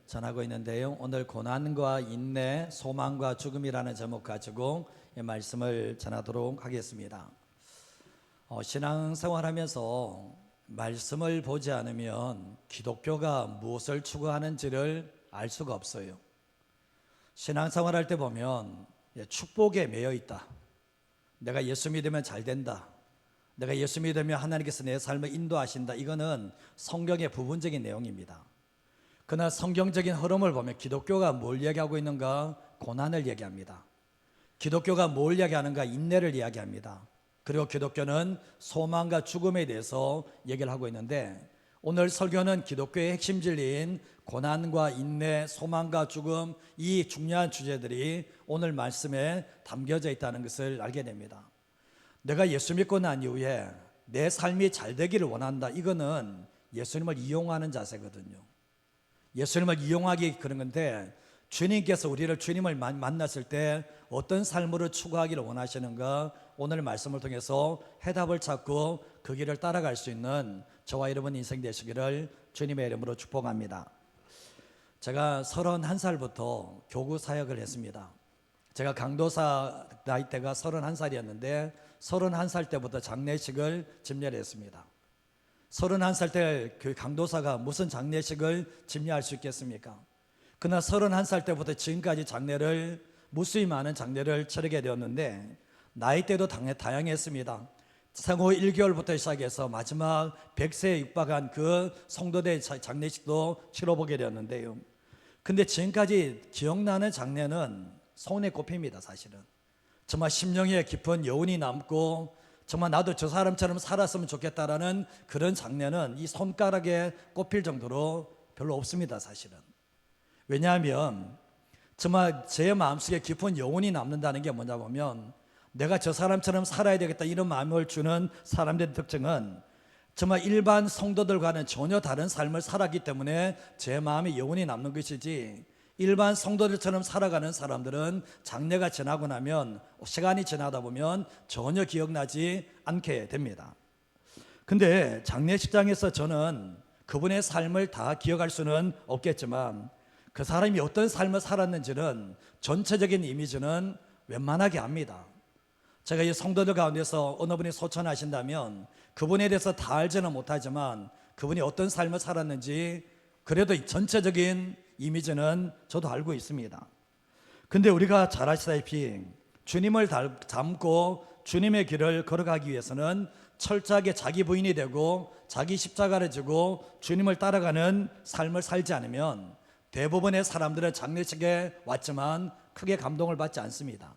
전하고 있는데요. 오늘 고난과 인내, 소망과 죽음이라는 제목 가지고 이 말씀을 전하도록 하겠습니다. 신앙생활하면서 말씀을 보지 않으면 기독교가 무엇을 추구하는지를 알 수가 없어요. 신앙생활할 때 보면 축복에 매여 있다. 내가 예수 믿으면 잘 된다. 내가 예수 믿으면 하나님께서 내 삶을 인도하신다. 이거는 성경의 부분적인 내용입니다. 그러나 성경적인 흐름을 보면 기독교가 뭘 이야기하고 있는가? 고난을 얘기합니다. 기독교가 뭘 이야기하는가? 인내를 이야기합니다. 그리고 기독교는 소망과 죽음에 대해서 얘기를 하고 있는데, 오늘 설교는 기독교의 핵심 진리인 고난과 인내, 소망과 죽음, 이 중요한 주제들이 오늘 말씀에 담겨져 있다는 것을 알게 됩니다. 내가 예수 믿고 난 이후에 내 삶이 잘 되기를 원한다. 이거는 예수님을 이용하는 자세거든요. 예수님을 이용하기 그런 건데, 주님께서 우리를 주님을 만났을 때 어떤 삶으로 추구하기를 원하시는가, 오늘 말씀을 통해서 해답을 찾고 그 길을 따라갈 수 있는 저와 여러분 인생 되시기를 주님의 이름으로 축복합니다. 제가 31살부터 교구 사역을 했습니다. 제가 강도사 나이대가 31살이었는데 31살 때부터 장례식을 집례했습니다. 31살 때 그 강도사가 무슨 장례식을 집례할 수 있겠습니까? 그러나 31살 때부터 지금까지 장례를 무수히 많은 장례를 치르게 되었는데, 나이대도 다양했습니다. 생후 1개월부터 시작해서 마지막 100세에 육박한 그 성도대 장례식도 치러보게 되었는데요. 근데 지금까지 기억나는 장례는 손에 꼽힙니다. 사실은 정말 심령에 깊은 여운이 남고, 정말 나도 저 사람처럼 살았으면 좋겠다라는 그런 장면은 이 손가락에 꼽힐 정도로 별로 없습니다. 사실은. 왜냐하면 정말 제 마음속에 깊은 여운이 남는다는 게 뭐냐 보면, 내가 저 사람처럼 살아야 되겠다 이런 마음을 주는 사람들의 특징은 정말 일반 성도들과는 전혀 다른 삶을 살았기 때문에 제 마음에 여운이 남는 것이지, 일반 성도들처럼 살아가는 사람들은 장례가 지나고 나면, 시간이 지나다 보면 전혀 기억나지 않게 됩니다. 근데 장례식장에서 저는 그분의 삶을 다 기억할 수는 없겠지만, 그 사람이 어떤 삶을 살았는지는 전체적인 이미지는 웬만하게 압니다. 제가 이 성도들 가운데서 어느 분이 소천하신다면 그분에 대해서 다 알지는 못하지만 그분이 어떤 삶을 살았는지 그래도 전체적인 이미지는 저도 알고 있습니다. 근데 우리가 잘 아시다시피 주님을 닮고 주님의 길을 걸어가기 위해서는 철저하게 자기 부인이 되고 자기 십자가를 지고 주님을 따라가는 삶을 살지 않으면 대부분의 사람들은 장례식에 왔지만 크게 감동을 받지 않습니다.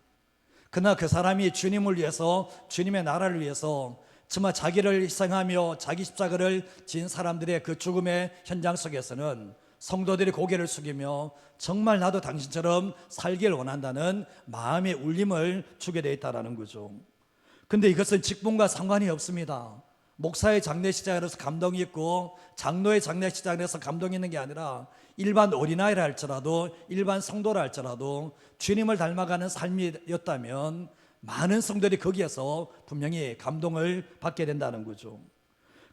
그러나 그 사람이 주님을 위해서, 주님의 나라를 위해서 정말 자기를 희생하며 자기 십자가를 진 사람들의 그 죽음의 현장 속에서는 성도들이 고개를 숙이며 정말 나도 당신처럼 살기를 원한다는 마음의 울림을 주게 되어 있다는 거죠. 근데 이것은 직분과 상관이 없습니다. 목사의 장례식장에서 감동이 있고 장로의 장례식장에서 감동이 있는 게 아니라, 일반 어린아이라 할지라도, 일반 성도라 할지라도 주님을 닮아가는 삶이었다면 많은 성도들이 거기에서 분명히 감동을 받게 된다는 거죠.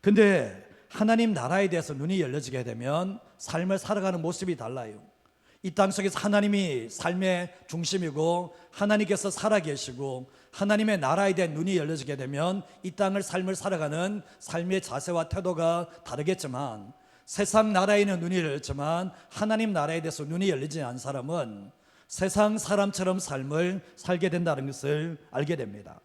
근데 하나님 나라에 대해서 눈이 열려지게 되면 삶을 살아가는 모습이 달라요. 이 땅 속에서 하나님이 삶의 중심이고 하나님께서 살아계시고 하나님의 나라에 대한 눈이 열려지게 되면 이 땅을 삶을 살아가는 삶의 자세와 태도가 다르겠지만, 세상 나라에는 눈이 열렸지만 하나님 나라에 대해서 눈이 열리지 않은 사람은 세상 사람처럼 삶을 살게 된다는 것을 알게 됩니다.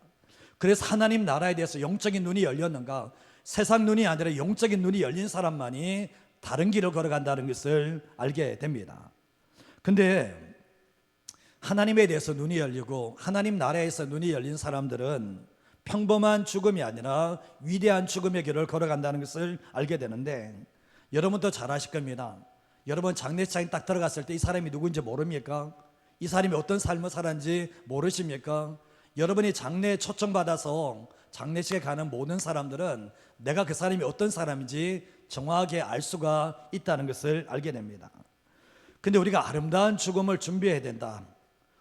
그래서 하나님 나라에 대해서 영적인 눈이 열렸는가, 세상 눈이 아니라 영적인 눈이 열린 사람만이 다른 길을 걸어간다는 것을 알게 됩니다. 근데 하나님에 대해서 눈이 열리고 하나님 나라에서 눈이 열린 사람들은 평범한 죽음이 아니라 위대한 죽음의 길을 걸어간다는 것을 알게 되는데, 여러분도 잘 아실 겁니다. 여러분 장례식장에 딱 들어갔을 때 이 사람이 누구인지 모릅니까? 이 사람이 어떤 삶을 살았는지 모르십니까? 여러분이 장례에 초청받아서 장례식에 가는 모든 사람들은 내가 그 사람이 어떤 사람인지 정확하게 알 수가 있다는 것을 알게 됩니다. 근데 우리가 아름다운 죽음을 준비해야 된다.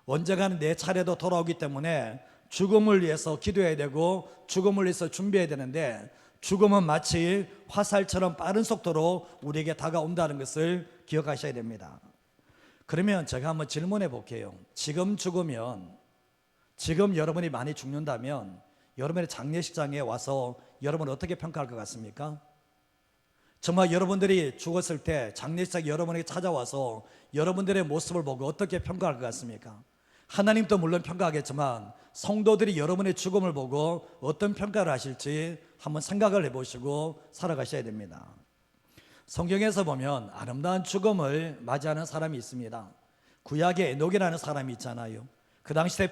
언젠가는 내 차례도 돌아오기 때문에 죽음을 위해서 기도해야 되고 죽음을 위해서 준비해야 되는데, 죽음은 마치 화살처럼 빠른 속도로 우리에게 다가온다는 것을 기억하셔야 됩니다. 그러면 제가 한번 질문해 볼게요. 지금 죽으면, 지금 여러분이 많이 죽는다면 여러분의 장례식장에 와서 여러분 어떻게 평가할 것 같습니까? 정말 여러분들이 죽었을 때 장례식장에 여러분에게 찾아와서 여러분들의 모습을 보고 어떻게 평가할 것 같습니까? 하나님도 물론 평가하겠지만 성도들이 여러분의 죽음을 보고 어떤 평가를 하실지 한번 생각을 해보시고 살아가셔야 됩니다. 성경에서 보면 아름다운 죽음을 맞이하는 사람이 있습니다. 구약의 에녹이라는 사람이 있잖아요. 그 당시에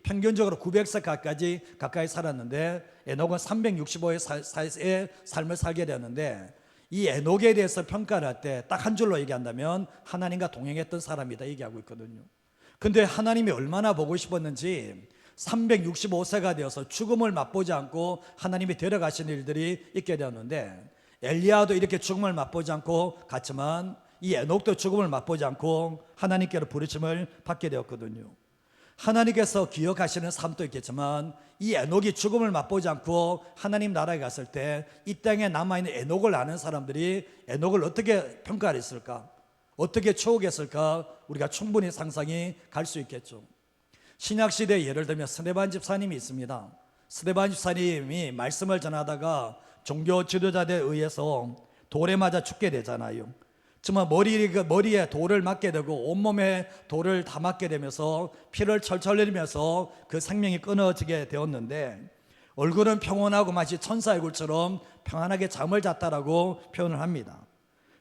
평균적으로 900세 가까이 살았는데 에녹은 365의 삶을 살게 되었는데, 이 에녹에 대해서 평가를 할 때 딱 한 줄로 얘기한다면 하나님과 동행했던 사람이다 얘기하고 있거든요. 근데 하나님이 얼마나 보고 싶었는지 365세가 되어서 죽음을 맛보지 않고 하나님이 데려가신 일들이 있게 되었는데, 엘리야도 이렇게 죽음을 맛보지 않고 갔지만 이 에녹도 죽음을 맛보지 않고 하나님께로 부르심을 받게 되었거든요. 하나님께서 기억하시는 삶도 있겠지만 이 에녹이 죽음을 맛보지 않고 하나님 나라에 갔을 때 이 땅에 남아있는 에녹을 아는 사람들이 에녹을 어떻게 평가를 했을까, 어떻게 추억했을까, 우리가 충분히 상상이 갈 수 있겠죠. 신약시대에 예를 들면 스데반 집사님이 있습니다. 스데반 집사님이 말씀을 전하다가 종교 지도자들에 의해서 돌에 맞아 죽게 되잖아요. 정말 머리에 돌을 맞게 되고 온몸에 돌을 다 맞게 되면서 피를 철철 흘리면서 그 생명이 끊어지게 되었는데, 얼굴은 평온하고 마치 천사 얼굴처럼 평안하게 잠을 잤다라고 표현을 합니다.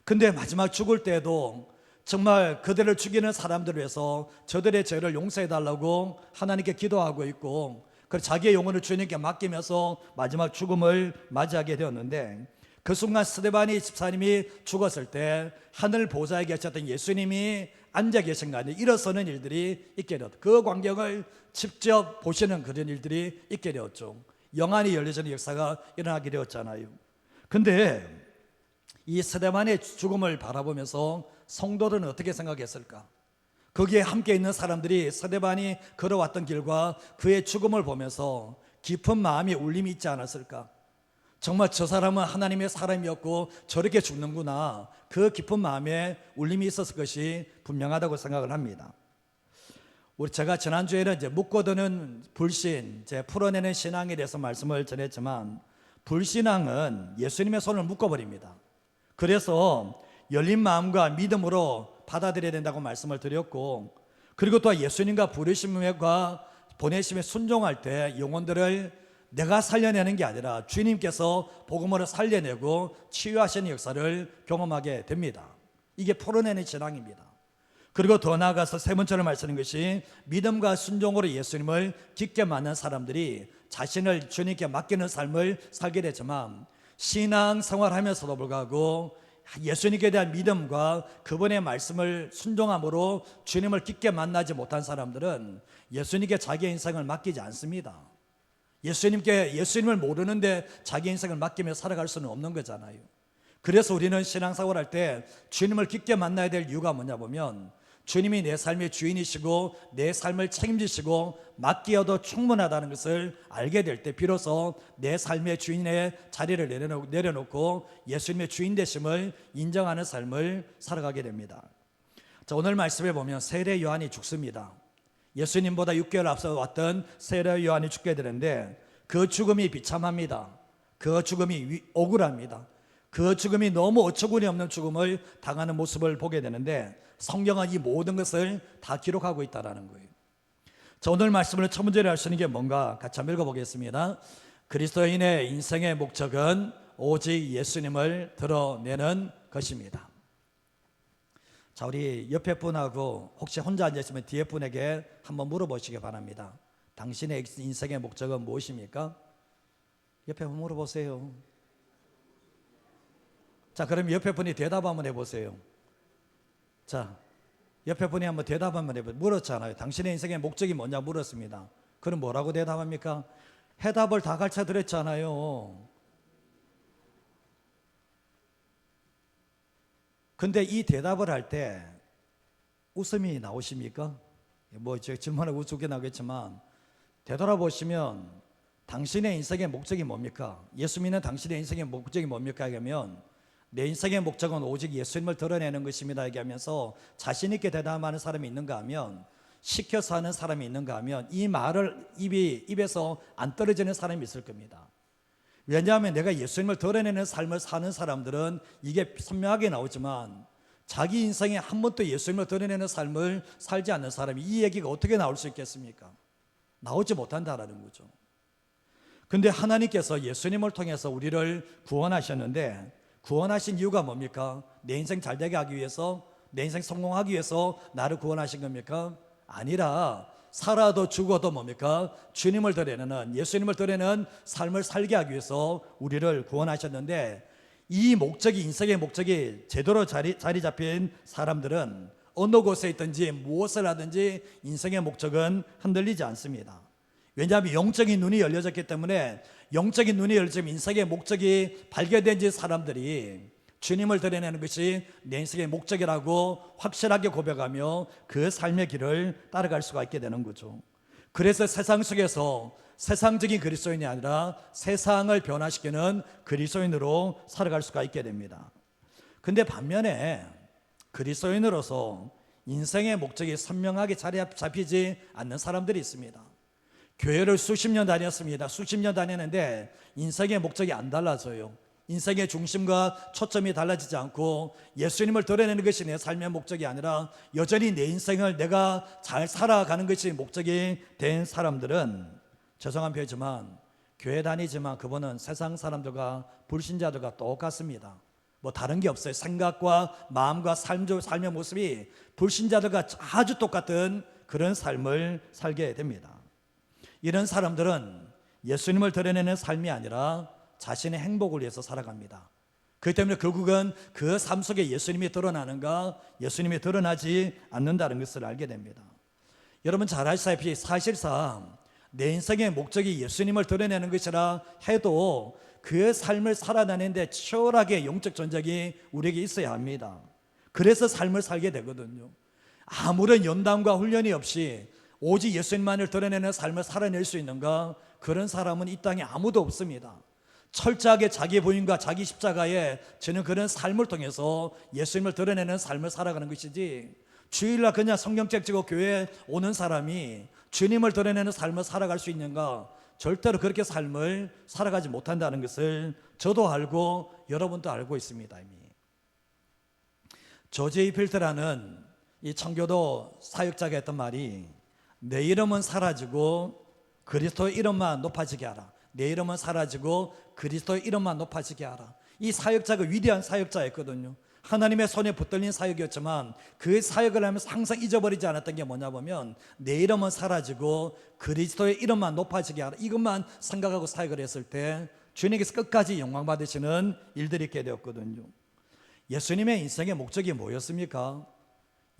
근데 마지막 죽을 때에도 정말 그들을 죽이는 사람들을 위해서 저들의 죄를 용서해 달라고 하나님께 기도하고 있고, 그리고 자기의 영혼을 주님께 맡기면서 마지막 죽음을 맞이하게 되었는데, 그 순간 스데반이 집사님이 죽었을 때 하늘 보좌에 계셨던 예수님이 앉아 계신 거 아니에요. 일어서는 일들이 있게 되었죠. 그 광경을 직접 보시는 그런 일들이 있게 되었죠. 영안이 열려지는 역사가 일어나게 되었잖아요. 근데 이 스데반의 죽음을 바라보면서 성도들은 어떻게 생각했을까? 거기에 함께 있는 사람들이 스데반이 걸어왔던 길과 그의 죽음을 보면서 깊은 마음의 울림이 있지 않았을까? 정말 저 사람은 하나님의 사람이었고 저렇게 죽는구나, 그 깊은 마음에 울림이 있었을 것이 분명하다고 생각을 합니다. 제가 지난주에는 이제 묶어두는 불신, 풀어내는 신앙에 대해서 말씀을 전했지만, 불신앙은 예수님의 손을 묶어버립니다. 그래서 열린 마음과 믿음으로 받아들여야 된다고 말씀을 드렸고, 그리고 또 예수님과 부르심과 보내심에 순종할 때 영혼들을 내가 살려내는 게 아니라 주님께서 복음으로 살려내고 치유하시는 역사를 경험하게 됩니다. 이게 풀어내는 신앙입니다. 그리고 더 나아가서 세 번째로 말씀하는 것이, 믿음과 순종으로 예수님을 깊게 만난 사람들이 자신을 주님께 맡기는 삶을 살게 되지만, 신앙 생활하면서도 불구하고 예수님께 대한 믿음과 그분의 말씀을 순종함으로 주님을 깊게 만나지 못한 사람들은 예수님께 자기의 인생을 맡기지 않습니다. 예수님을 모르는데 자기 인생을 맡기며 살아갈 수는 없는 거잖아요. 그래서 우리는 신앙생활 할 때 주님을 깊게 만나야 될 이유가 뭐냐 보면, 주님이 내 삶의 주인이시고 내 삶을 책임지시고 맡기어도 충분하다는 것을 알게 될 때 비로소 내 삶의 주인의 자리를 내려놓고 예수님의 주인 되심을 인정하는 삶을 살아가게 됩니다. 자, 오늘 말씀에 보면 세례 요한이 죽습니다. 예수님보다 6개월 앞서 왔던 세례 요한이 죽게 되는데, 그 죽음이 비참합니다. 그 죽음이 억울합니다. 그 죽음이 너무 어처구니 없는 죽음을 당하는 모습을 보게 되는데, 성경은 이 모든 것을 다 기록하고 있다는 거예요. 자, 오늘 말씀을 첫 번째로 할 수 있는 게 뭔가 같이 한번 읽어보겠습니다. 그리스도인의 인생의 목적은 오직 예수님을 드러내는 것입니다. 자, 우리 옆에 분하고 혹시 혼자 앉아있으면 뒤에 분에게 한번 물어보시기 바랍니다. 당신의 인생의 목적은 무엇입니까? 옆에 한번 물어보세요. 자, 그럼 옆에 분이 대답 한번 해보세요. 자, 옆에 분이 한번 대답 한번 해보세요. 물었잖아요. 당신의 인생의 목적이 뭐냐 물었습니다. 그럼 뭐라고 대답합니까? 해답을 다 가르쳐 드렸잖아요. 근데 이 대답을 할 때 웃음이 나오십니까? 제가 질문하고 웃게 나오겠지만, 되돌아보시면 당신의 인생의 목적이 뭡니까? 예수 믿는 당신의 인생의 목적이 뭡니까? 하면 내 인생의 목적은 오직 예수님을 드러내는 것입니다 얘기하면서 자신 있게 대답하는 사람이 있는가 하면, 시켜서 하는 사람이 있는가 하면 이 말을 입에서 안 떨어지는 사람이 있을 겁니다. 왜냐하면 내가 예수님을 드러내는 삶을 사는 사람들은 이게 선명하게 나오지만, 자기 인생에 한 번도 예수님을 드러내는 삶을 살지 않는 사람이 이 얘기가 어떻게 나올 수 있겠습니까? 나오지 못한다라는 거죠. 근데 하나님께서 예수님을 통해서 우리를 구원하셨는데, 구원하신 이유가 뭡니까? 내 인생 잘 되게 하기 위해서, 내 인생 성공하기 위해서 나를 구원하신 겁니까? 아니라 살아도 죽어도 뭡니까? 주님을 드러내는, 예수님을 드러내는 삶을 살게 하기 위해서 우리를 구원하셨는데, 이 목적이, 인생의 목적이 제대로 자리 잡힌 사람들은 어느 곳에 있든지 무엇을 하든지 인생의 목적은 흔들리지 않습니다. 왜냐하면 영적인 눈이 열려졌기 때문에, 영적인 눈이 열려지면 인생의 목적이 발견된 사람들이 주님을 드러내는 것이 내 인생의 목적이라고 확실하게 고백하며 그 삶의 길을 따라갈 수가 있게 되는 거죠. 그래서 세상 속에서 세상적인 그리스도인이 아니라 세상을 변화시키는 그리스도인으로 살아갈 수가 있게 됩니다. 근데 반면에 그리스도인으로서 인생의 목적이 선명하게 자리 잡히지 않는 사람들이 있습니다. 교회를 수십 년 다녔습니다. 수십 년 다녔는데 인생의 목적이 안 달라져요. 인생의 중심과 초점이 달라지지 않고 예수님을 드러내는 것이 내 삶의 목적이 아니라 여전히 내 인생을 내가 잘 살아가는 것이 목적이 된 사람들은, 죄송한 표현이지만 교회 다니지만 그분은 세상 사람들과 불신자들과 똑같습니다. 뭐 다른 게 없어요. 생각과 마음과 삶의 모습이 불신자들과 아주 똑같은 그런 삶을 살게 됩니다. 이런 사람들은 예수님을 드러내는 삶이 아니라 자신의 행복을 위해서 살아갑니다. 그렇기 때문에 결국은 그 삶 속에 예수님이 드러나는가, 예수님이 드러나지 않는다는 것을 알게 됩니다. 여러분 잘 아시다시피 사실상 내 인생의 목적이 예수님을 드러내는 것이라 해도 그 삶을 살아내는데 치열하게 영적 전쟁이 우리에게 있어야 합니다. 그래서 삶을 살게 되거든요. 아무런 연단과 훈련이 없이 오직 예수님만을 드러내는 삶을 살아낼 수 있는가? 그런 사람은 이 땅에 아무도 없습니다. 철저하게 자기 부인과 자기 십자가에 저는 그런 삶을 통해서 예수님을 드러내는 삶을 살아가는 것이지, 주일날 그냥 성경책 찍고 교회에 오는 사람이 주님을 드러내는 삶을 살아갈 수 있는가? 절대로 그렇게 삶을 살아가지 못한다는 것을 저도 알고 여러분도 알고 있습니다. 이미 조지 필트라는 이 청교도 사역자가 했던 말이, 내 이름은 사라지고 그리스도의 이름만 높아지게 하라. 내 이름은 사라지고 그리스도의 이름만 높아지게 하라. 이 사역자가 위대한 사역자였거든요. 하나님의 손에 붙들린 사역이었지만 그 사역을 하면서 항상 잊어버리지 않았던 게 뭐냐 보면, 내 이름은 사라지고 그리스도의 이름만 높아지게 하라. 이것만 생각하고 사역을 했을 때 주님께서 끝까지 영광 받으시는 일들이 있게 되었거든요. 예수님의 인생의 목적이 뭐였습니까?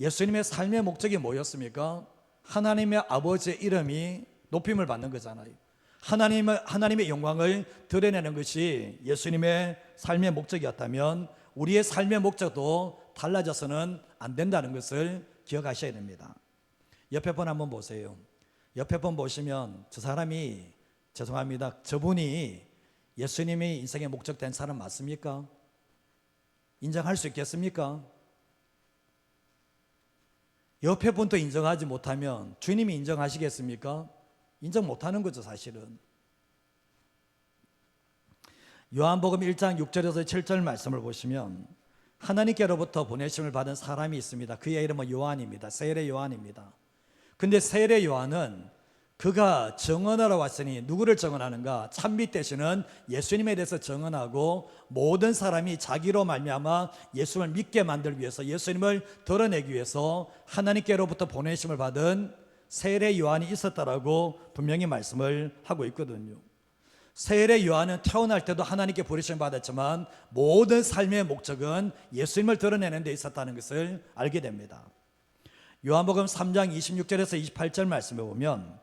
예수님의 삶의 목적이 뭐였습니까? 하나님의 아버지의 이름이 높임을 받는 거잖아요. 하나님의 영광을 드러내는 것이 예수님의 삶의 목적이었다면 우리의 삶의 목적도 달라져서는 안 된다는 것을 기억하셔야 됩니다. 옆에 분 한번 보세요. 옆에 분 보시면 저 사람이, 죄송합니다, 저분이 예수님이 인생의 목적 된 사람 맞습니까? 인정할 수 있겠습니까? 옆에 분도 인정하지 못하면 주님이 인정하시겠습니까? 인정 못하는 거죠, 사실은. 요한복음 1장 6절에서 7절 말씀을 보시면 하나님께로부터 보내심을 받은 사람이 있습니다. 그의 이름은 요한입니다. 세례 요한입니다. 근데 세례 요한은 그가 증언하러 왔으니 누구를 증언하는가? 찬빛 되시는 예수님에 대해서 증언하고, 모든 사람이 자기로 말미암아 예수님을 믿게 만들기 위해서, 예수님을 드러내기 위해서 하나님께로부터 보내심을 받은 세례 요한이 있었다라고 분명히 말씀을 하고 있거든요. 세례 요한은 태어날 때도 하나님께 부르심을 받았지만 모든 삶의 목적은 예수님을 드러내는 데 있었다는 것을 알게 됩니다. 요한복음 3장 26절에서 28절 말씀에 보면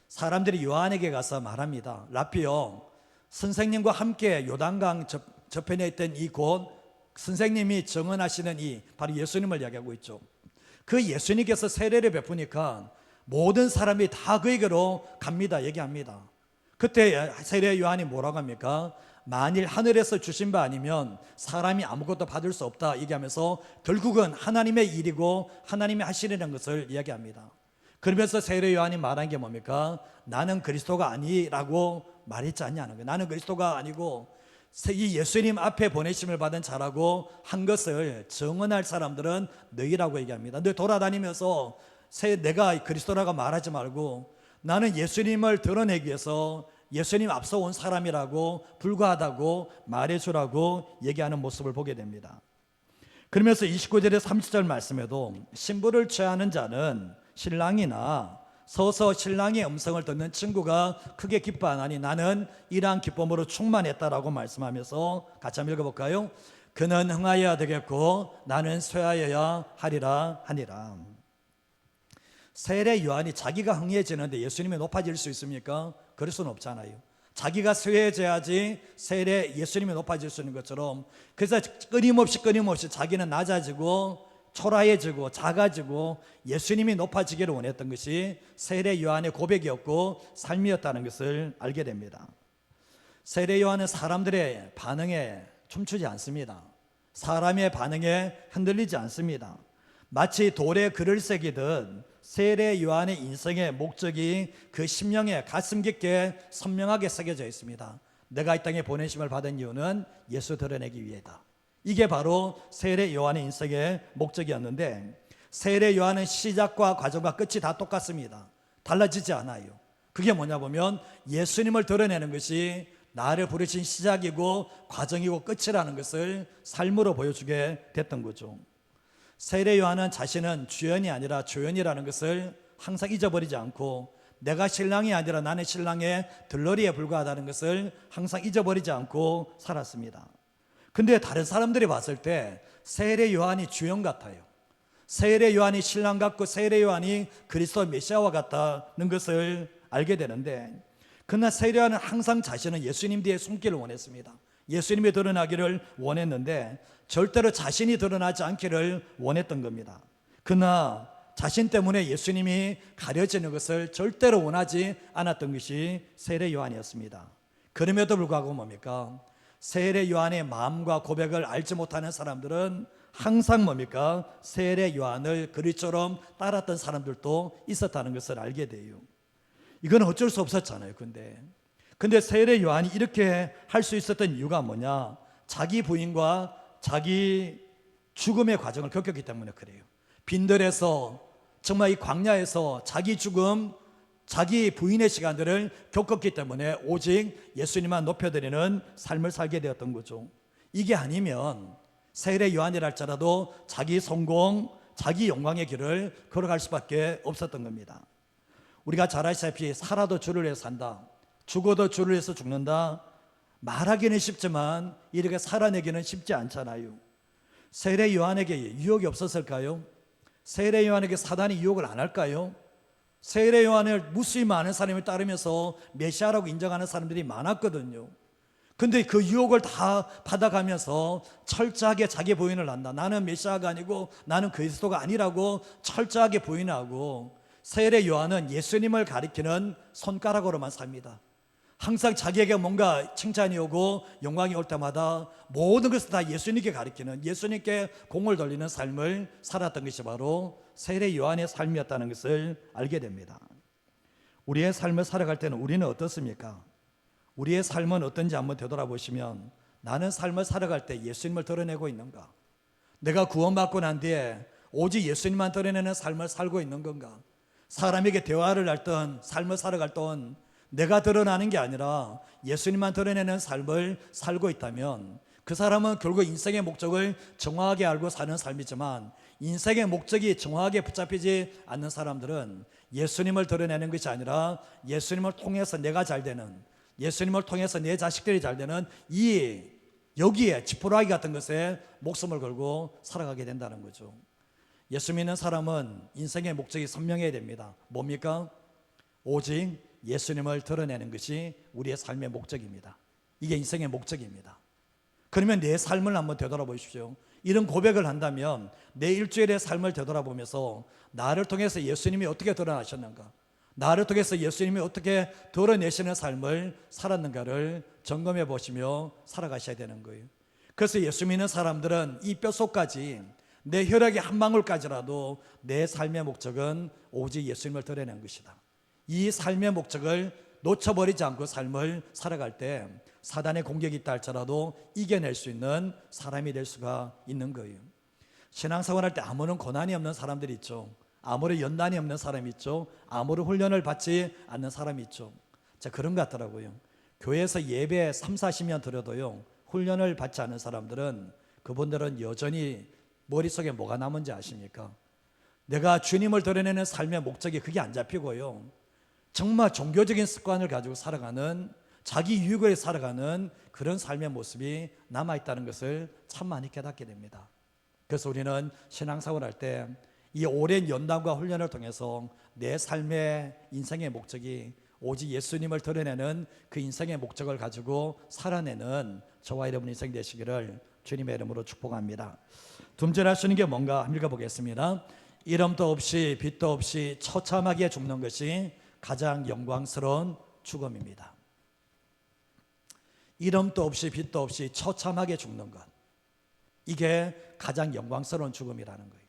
사람들이 요한에게 가서 말합니다. 라피요, 선생님과 함께 요단강 저편에 있던 이곳, 선생님이 증언하시는 이 바로 예수님을 이야기하고 있죠. 그 예수님께서 세례를 베푸니까 모든 사람이 다 그에게로 갑니다. 얘기합니다. 그때 세례 요한이 뭐라고 합니까? 만일 하늘에서 주신 바 아니면 사람이 아무것도 받을 수 없다 얘기하면서 결국은 하나님의 일이고 하나님이 하시려는 것을 이야기합니다. 그러면서 세례 요한이 말한 게 뭡니까? 나는 그리스도가 아니라고 말했지 않냐는 거예요. 나는 그리스도가 아니고 이 예수님 앞에 보내심을 받은 자라고 한 것을 증언할 사람들은 너희라고 얘기합니다. 너 돌아다니면서 내가 그리스도라고 말하지 말고 나는 예수님을 드러내기 위해서 예수님 앞서 온 사람이라고 불과하다고 말해주라고 얘기하는 모습을 보게 됩니다. 그러면서 29절에 30절 말씀에도 신부를 취하는 자는 신랑이나 서서 신랑의 음성을 듣는 친구가 크게 기뻐하나니 나는 이러한 기쁨으로 충만했다라고 말씀하면서 같이 한번 읽어볼까요? 그는 흥하여야 되겠고 나는 쇠하여야 하리라 하니라. 세례 요한이 자기가 흥해지는데 예수님이 높아질 수 있습니까? 그럴 수는 없잖아요. 자기가 쇠해져야지 예수님이 높아질 수 있는 것처럼, 그래서 끊임없이 자기는 낮아지고 초라해지고 작아지고 예수님이 높아지기를 원했던 것이 세례 요한의 고백이었고 삶이었다는 것을 알게 됩니다. 세례 요한은 사람들의 반응에 춤추지 않습니다. 사람의 반응에 흔들리지 않습니다. 마치 돌에 글을 새기듯 세례 요한의 인생의 목적이 그 심령에 가슴 깊게 선명하게 새겨져 있습니다. 내가 이 땅에 보내심을 받은 이유는 예수 드러내기 위해다. 이게 바로 세례 요한의 인생의 목적이었는데, 세례 요한은 시작과 과정과 끝이 다 똑같습니다. 달라지지 않아요. 그게 뭐냐 보면 예수님을 드러내는 것이 나를 부르신 시작이고 과정이고 끝이라는 것을 삶으로 보여주게 됐던 거죠. 세례 요한은 자신은 주연이 아니라 조연이라는 것을 항상 잊어버리지 않고, 내가 신랑이 아니라 나는 신랑의 들러리에 불과하다는 것을 항상 잊어버리지 않고 살았습니다. 근데 다른 사람들이 봤을 때 세례 요한이 주연 같아요. 세례 요한이 신랑 같고 세례 요한이 그리스도 메시아와 같다는 것을 알게 되는데, 그러나 세례 요한은 항상 자신은 예수님 뒤에 숨기를 원했습니다. 예수님이 드러나기를 원했는데 절대로 자신이 드러나지 않기를 원했던 겁니다. 그러나 자신 때문에 예수님이 가려지는 것을 절대로 원하지 않았던 것이 세례 요한이었습니다. 그럼에도 불구하고 뭡니까? 세례 요한의 마음과 고백을 알지 못하는 사람들은 항상 뭡니까? 세례 요한을 그리처럼 따랐던 사람들도 있었다는 것을 알게 돼요. 이건 어쩔 수 없었잖아요. 근데 세례 요한이 이렇게 할 수 있었던 이유가 뭐냐? 자기 부인과 자기 죽음의 과정을 겪었기 때문에 그래요. 빈들에서 정말 이 광야에서 자기 죽음, 자기 부인의 시간들을 겪었기 때문에 오직 예수님만 높여드리는 삶을 살게 되었던 거죠. 이게 아니면 세례 요한이라 할지라도 자기 성공, 자기 영광의 길을 걸어갈 수밖에 없었던 겁니다. 우리가 잘 아시다시피 살아도 주를 위해서 산다, 죽어도 주를 위해서 죽는다, 말하기는 쉽지만 이렇게 살아내기는 쉽지 않잖아요. 세례 요한에게 유혹이 없었을까요? 세례 요한에게 사단이 유혹을 안 할까요? 세례 요한을 무수히 많은 사람이 따르면서 메시아라고 인정하는 사람들이 많았거든요. 근데 그 유혹을 다 받아가면서 철저하게 자기 부인을 한다. 나는 메시아가 아니고 나는 그리스도가 아니라고 철저하게 부인하고, 세례 요한은 예수님을 가리키는 손가락으로만 삽니다. 항상 자기에게 뭔가 칭찬이 오고 영광이 올 때마다 모든 것을 다 예수님께 가리키는, 예수님께 공을 돌리는 삶을 살았던 것이 바로 세례 요한의 삶이었다는 것을 알게 됩니다. 우리의 삶을 살아갈 때는 우리는 어떻습니까? 우리의 삶은 어떤지 한번 되돌아보시면, 나는 삶을 살아갈 때 예수님을 드러내고 있는가? 내가 구원받고 난 뒤에 오직 예수님만 드러내는 삶을 살고 있는 건가? 사람에게 대화를 할 땐, 삶을 살아갈 땐 내가 드러나는 게 아니라 예수님만 드러내는 삶을 살고 있다면 그 사람은 결국 인생의 목적을 정확하게 알고 사는 삶이지만, 인생의 목적이 정확하게 붙잡히지 않는 사람들은 예수님을 드러내는 것이 아니라 예수님을 통해서 내가 잘 되는, 예수님을 통해서 내 자식들이 잘 되는 여기에 지푸라기 같은 것에 목숨을 걸고 살아가게 된다는 거죠. 예수 믿는 사람은 인생의 목적이 선명해야 됩니다. 뭡니까? 오직 예수님을 드러내는 것이 우리의 삶의 목적입니다. 이게 인생의 목적입니다. 그러면 내 삶을 한번 되돌아보십시오. 이런 고백을 한다면 내 일주일의 삶을 되돌아보면서 나를 통해서 예수님이 어떻게 드러나셨는가? 나를 통해서 예수님이 어떻게 드러내시는 삶을 살았는가를 점검해 보시며 살아가셔야 되는 거예요. 그래서 예수 믿는 사람들은 이 뼛속까지, 내 혈액의 한 방울까지라도 내 삶의 목적은 오직 예수님을 드러내는 것이다. 이 삶의 목적을 놓쳐버리지 않고 삶을 살아갈 때 사단의 공격이 있다 할지라도 이겨낼 수 있는 사람이 될 수가 있는 거예요. 신앙생활할 때 아무런 고난이 없는 사람들이 있죠. 아무런 연단이 없는 사람이 있죠. 아무런 훈련을 받지 않는 사람이 있죠. 자, 그런 것 같더라고요. 교회에서 예배 3, 40년 드려도요, 훈련을 받지 않은 사람들은, 그분들은 여전히 머릿속에 뭐가 남은지 아십니까? 내가 주님을 드러내는 삶의 목적이 그게 안 잡히고요, 정말 종교적인 습관을 가지고 살아가는, 자기 유익을 위해 살아가는 그런 삶의 모습이 남아있다는 것을 참 많이 깨닫게 됩니다. 그래서 우리는 신앙생활할 때 이 오랜 연단과 훈련을 통해서 내 삶의 인생의 목적이 오직 예수님을 드러내는 그 인생의 목적을 가지고 살아내는 저와 여러분 인생 되시기를 주님의 이름으로 축복합니다. 둠절할 수 있는 게 뭔가 한번 읽어보겠습니다. 이름도 없이 빛도 없이 처참하게 죽는 것이 가장 영광스러운 죽음입니다. 이름도 없이 빛도 없이 처참하게 죽는 것, 이게 가장 영광스러운 죽음이라는 거예요.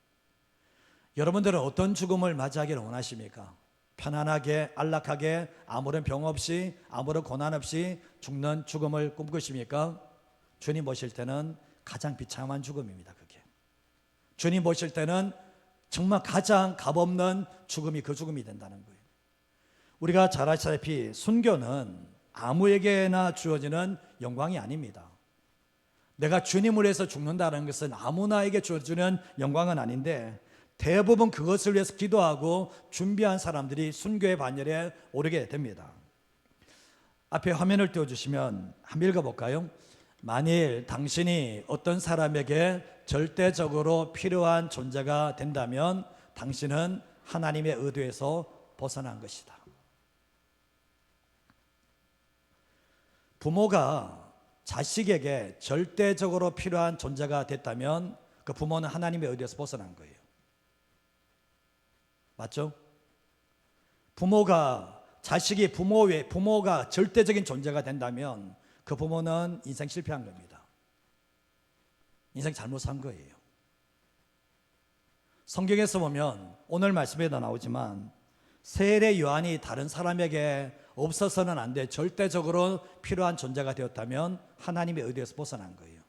여러분들은 어떤 죽음을 맞이하기를 원하십니까? 편안하게, 안락하게, 아무런 병 없이, 아무런 고난 없이 죽는 죽음을 꿈꾸십니까? 주님 보실 때는 가장 비참한 죽음입니다. 그게 주님 보실 때는 정말 가장 값없는 죽음이 그 죽음이 된다는 거예요. 우리가 잘 아시다시피 순교는 아무에게나 주어지는 영광이 아닙니다. 내가 주님을 위해서 죽는다는 것은 아무나에게 주어지는 영광은 아닌데, 대부분 그것을 위해서 기도하고 준비한 사람들이 순교의 반열에 오르게 됩니다. 앞에 화면을 띄워주시면 한번 읽어볼까요? 만일 당신이 어떤 사람에게 절대적으로 필요한 존재가 된다면 당신은 하나님의 의도에서 벗어난 것이다. 부모가 자식에게 절대적으로 필요한 존재가 됐다면 그 부모는 하나님의 의도에서 벗어난 거예요. 맞죠? 부모가 자식이 부모가 절대적인 존재가 된다면 그 부모는 인생 실패한 겁니다. 인생 잘못 산 거예요. 성경에서 보면 오늘 말씀에도 나오지만 세례 요한이 다른 사람에게 없어서는 안 돼 절대적으로 필요한 존재가 되었다면 하나님의 의도에서 벗어난 거예요.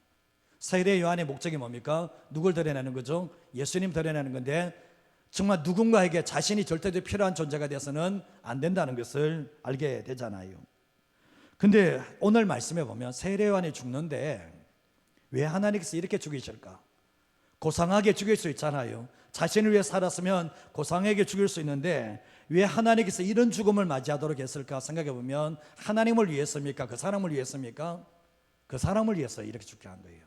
세례 요한의 목적이 뭡니까? 누굴 드러내는 거죠? 예수님 드러내는 건데, 정말 누군가에게 자신이 절대적으로 필요한 존재가 되어서는 안 된다는 것을 알게 되잖아요. 근데 오늘 말씀에 보면 세례 요한이 죽는데 왜 하나님께서 이렇게 죽이실까? 고상하게 죽일 수 있잖아요. 자신을 위해 살았으면 고상하게 죽일 수 있는데 왜 하나님께서 이런 죽음을 맞이하도록 했을까 생각해 보면, 하나님을 위해서입니까? 그 사람을 위해서입니까? 그 사람을 위해서 이렇게 죽게 한 거예요.